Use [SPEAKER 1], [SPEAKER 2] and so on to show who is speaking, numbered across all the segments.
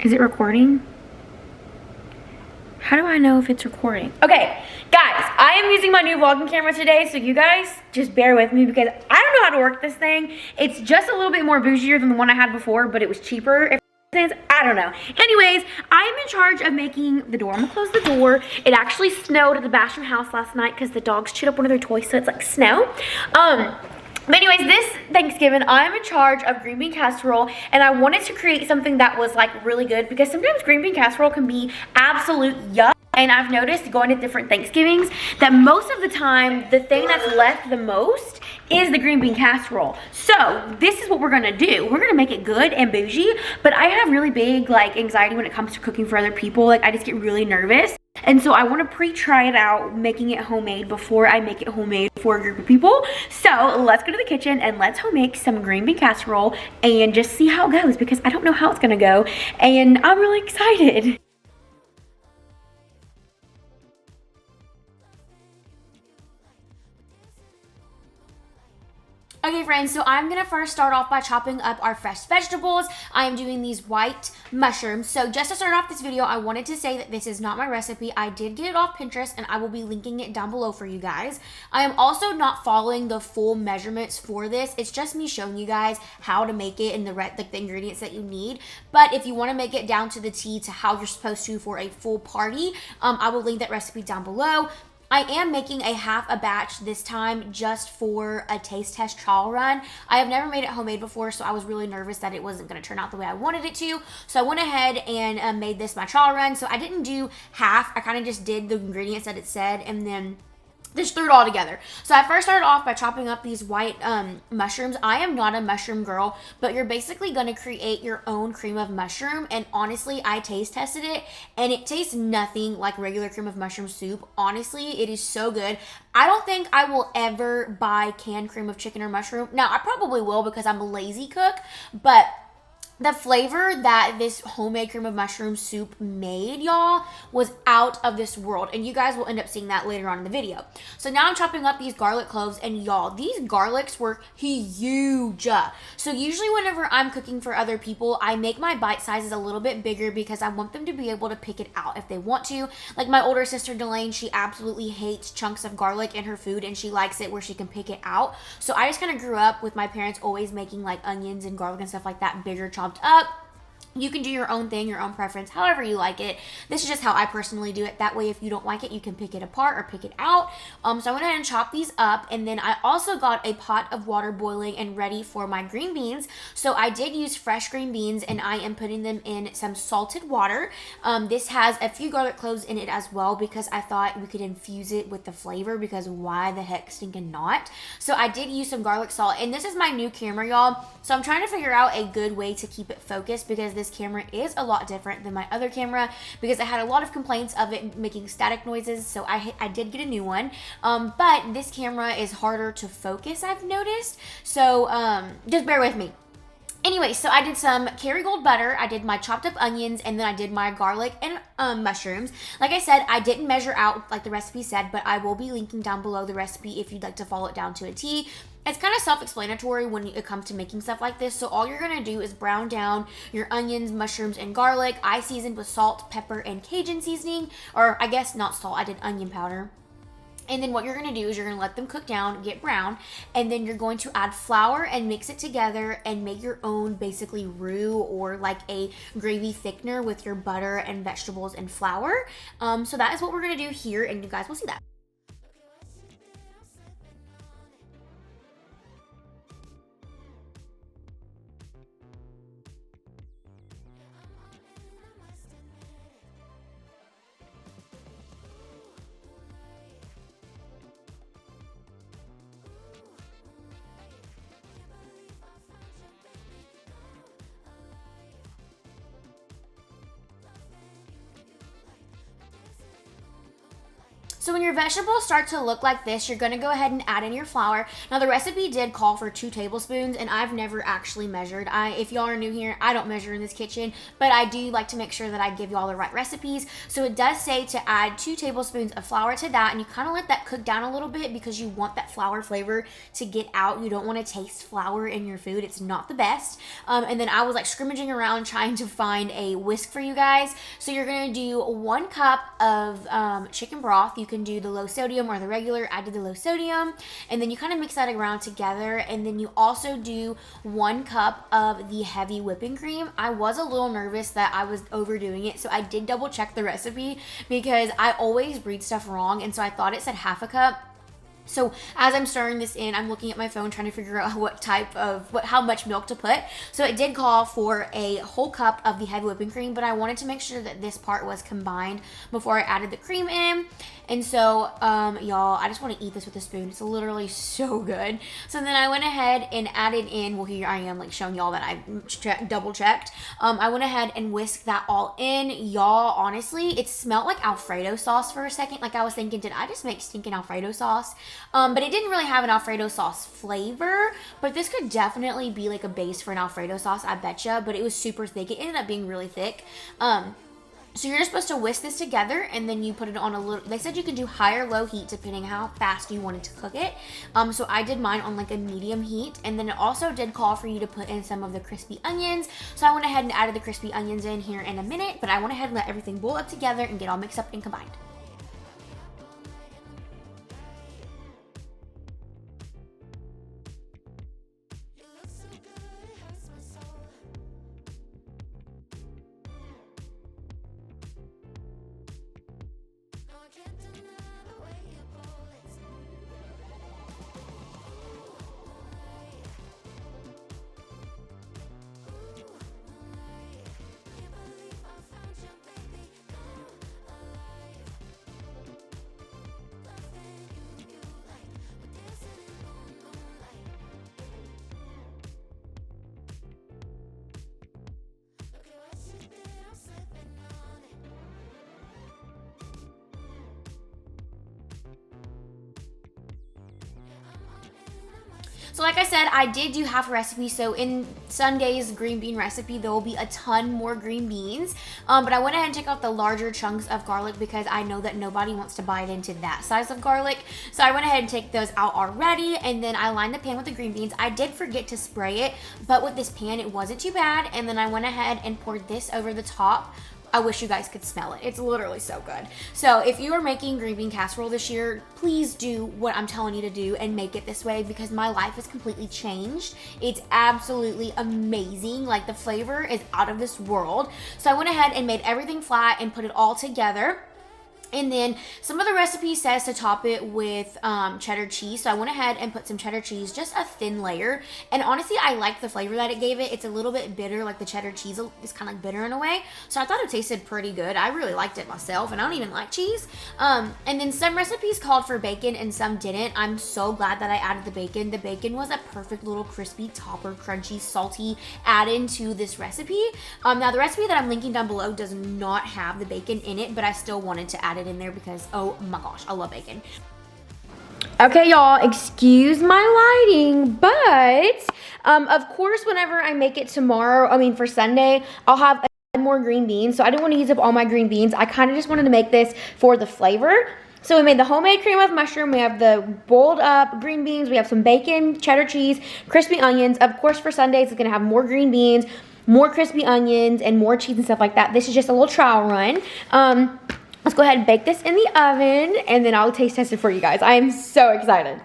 [SPEAKER 1] Is it recording? How do I know if it's recording? Okay, guys, I am using my new vlogging camera today, so you guys just bear with me because I don't know how to work this thing. It's just a little bit more bougier than the one I had before, but it was cheaper. If I don't know. Anyways, I am in charge of making the door. I'm gonna close the door. It actually snowed at the Basham house last night because the dogs chewed up one of their toys, so it's like snow. But anyways, this Thanksgiving, I'm in charge of green bean casserole, and I wanted to create something that was like really good because sometimes green bean casserole can be absolute yuck. And I've noticed going to different Thanksgivings that most of the time, the thing that's left the most is the green bean casserole. So this is what we're gonna do. We're gonna make it good and bougie, but I have really big like anxiety when it comes to cooking for other people. Like I just get really nervous. And so I want to pre-try it out, making it homemade before I make it homemade for a group of people. So let's go to the kitchen and let's make some green bean casserole and just see how it goes because I don't know how it's gonna go and I'm really excited. Okay friends, so I'm gonna first start off by chopping up our fresh vegetables. I am doing these white mushrooms. So just to start off this video, I wanted to say that this is not my recipe. I did get it off Pinterest and I will be linking it down below for you guys. I am also not following the full measurements for this. It's just me showing you guys how to make it and the ingredients that you need. But if you wanna make it down to the T to how you're supposed to for a full party, I will link that recipe down below. I am making a half a batch this time just for a taste test trial run. I have never made it homemade before, so I was really nervous that it wasn't going to turn out the way I wanted it to. So I went ahead and made this my trial run. So I didn't do half. I kind of just did the ingredients that it said and then just threw it all together. So I first started off by chopping up these white mushrooms. I am not a mushroom girl, but you're basically going to create your own cream of mushroom. And honestly, I taste tested it and it tastes nothing like regular cream of mushroom soup. Honestly, it is so good. I don't think I will ever buy canned cream of chicken or mushroom. Now, I probably will because I'm a lazy cook, but the flavor that this homemade cream of mushroom soup made, y'all, was out of this world. And you guys will end up seeing that later on in the video. So now I'm chopping up these garlic cloves. And y'all, these garlics were huge. So usually whenever I'm cooking for other people, I make my bite sizes a little bit bigger because I want them to be able to pick it out if they want to. Like my older sister, Delane, she absolutely hates chunks of garlic in her food. And she likes it where she can pick it out. So I just kind of grew up with my parents always making like onions and garlic and stuff like that bigger, chopped up. You can do your own thing, your own preference, however you like it. This is just how I personally do it. That way, if you don't like it, you can pick it apart or pick it out. So I went ahead and chopped these up. And then I also got a pot of water boiling and ready for my green beans. So I did use fresh green beans and I am putting them in some salted water. This has a few garlic cloves in it as well because I thought we could infuse it with the flavor because why the heck stinking not? So I did use some garlic salt. And this is my new camera, y'all. So I'm trying to figure out a good way to keep it focused because this camera is a lot different than my other camera because I had a lot of complaints of it making static noises, so I did get a new one. But this camera is harder to focus, I've noticed, so just bear with me. Anyway, so I did some Kerrygold butter, I did my chopped up onions, and then I did my garlic and mushrooms. Like I said, I didn't measure out like the recipe said, but I will be linking down below the recipe if you'd like to follow it down to a T. It's kind of self-explanatory when it comes to making stuff like this. So all you're going to do is brown down your onions, mushrooms, and garlic. I seasoned with salt, pepper, and Cajun seasoning. Or I guess not salt, I did onion powder. And then what you're going to do is you're going to let them cook down, get brown, and then you're going to add flour and mix it together and make your own basically roux or like a gravy thickener with your butter and vegetables and flour. So that is what we're going to do here, and you guys will see that. So when your vegetables start to look like this, you're gonna go ahead and add in your flour. Now the recipe did call for 2 tablespoons, and I've never actually measured. If y'all are new here, I don't measure in this kitchen, but I do like to make sure that I give y'all the right recipes. So it does say to add 2 tablespoons of flour to that, and you kind of let that cook down a little bit because you want that flour flavor to get out. You don't want to taste flour in your food. It's not the best. And then I was like scrimmaging around trying to find a whisk for you guys. So you're gonna do 1 cup of chicken broth. You can do the low sodium or the regular. I did the low sodium, and then you kind of mix that around together, and then you also do 1 cup of the heavy whipping cream. I was a little nervous that I was overdoing it, so I did double check the recipe because I always read stuff wrong, and so I thought it said half a cup. So as I'm stirring this in, I'm looking at my phone trying to figure out how much milk to put. So it did call for a whole cup of the heavy whipping cream, but I wanted to make sure that this part was combined before I added the cream in. And so, y'all, I just want to eat this with a spoon. It's literally so good. So then I went ahead and added in, well, here I am like showing y'all that I double checked. I went ahead and whisked that all in. Y'all, honestly, it smelled like Alfredo sauce for a second. Like I was thinking, did I just make stinking Alfredo sauce? But it didn't really have an Alfredo sauce flavor, but this could definitely be like a base for an Alfredo sauce, I betcha. But it was super thick. It ended up being really thick. So you're just supposed to whisk this together, and then you put it on a little, they said you could do high or low heat depending how fast you wanted to cook it. So I did mine on like a medium heat, and then it also did call for you to put in some of the crispy onions. So I went ahead and added the crispy onions in here in a minute, but I went ahead and let everything boil up together and get all mixed up and combined. So like I said, I did do half a recipe. So in Sunday's green bean recipe, there will be a ton more green beans. But I went ahead and took out the larger chunks of garlic because I know that nobody wants to bite into that size of garlic. So I went ahead and take those out already. And then I lined the pan with the green beans. I did forget to spray it, but with this pan, it wasn't too bad. And then I went ahead and poured this over the top. I wish you guys could smell it. It's literally so good. So if you are making green bean casserole this year, please do what I'm telling you to do and make it this way because my life has completely changed. It's absolutely amazing. Like the flavor is out of this world. So I went ahead and made everything flat and put it all together. And then some of the recipe says to top it with cheddar cheese. So I went ahead and put some cheddar cheese, just a thin layer. And honestly, I like the flavor that it gave it. It's a little bit bitter, like the cheddar cheese is kind of like bitter in a way. So I thought it tasted pretty good. I really liked it myself, and I don't even like cheese. And then some recipes called for bacon and some didn't. I'm so glad that I added the bacon. The bacon was a perfect little crispy, topper, crunchy, salty add-in to this recipe. Now the recipe that I'm linking down below does not have the bacon in it, but I still wanted to add it in there because oh my gosh, I love bacon. Okay, y'all, excuse my lighting, but of course, whenever I make it tomorrow, for Sunday, I'll have more green beans. So I didn't want to use up all my green beans. I kind of just wanted to make this for the flavor. So we made the homemade cream of mushroom. We have the boiled up green beans. We have some bacon, cheddar cheese, crispy onions. Of course, for Sundays, it's going to have more green beans, more crispy onions, and more cheese and stuff like that. This is just a little trial run. Let's go ahead and bake this in the oven, and then I'll taste test it for you guys. I am so excited.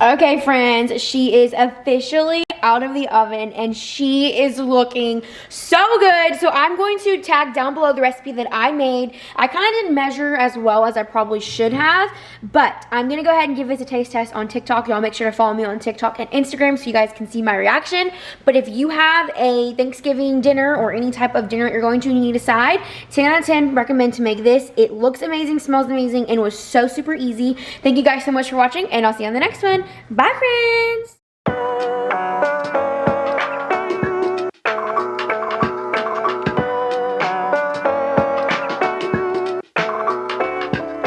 [SPEAKER 1] Okay, friends, she is officially out of the oven, and she is looking so good. So I'm going to tag down below the recipe that I made. I kind of didn't measure as well as I probably should have, but I'm going to go ahead and give this a taste test on TikTok. Y'all make sure to follow me on TikTok and Instagram so you guys can see my reaction. But if you have a Thanksgiving dinner or any type of dinner you're going to and you need a side, 10 out of 10 recommend to make this. It looks amazing, smells amazing, and was so super easy. Thank you guys so much for watching, and I'll see you on the next one. Bye, friends.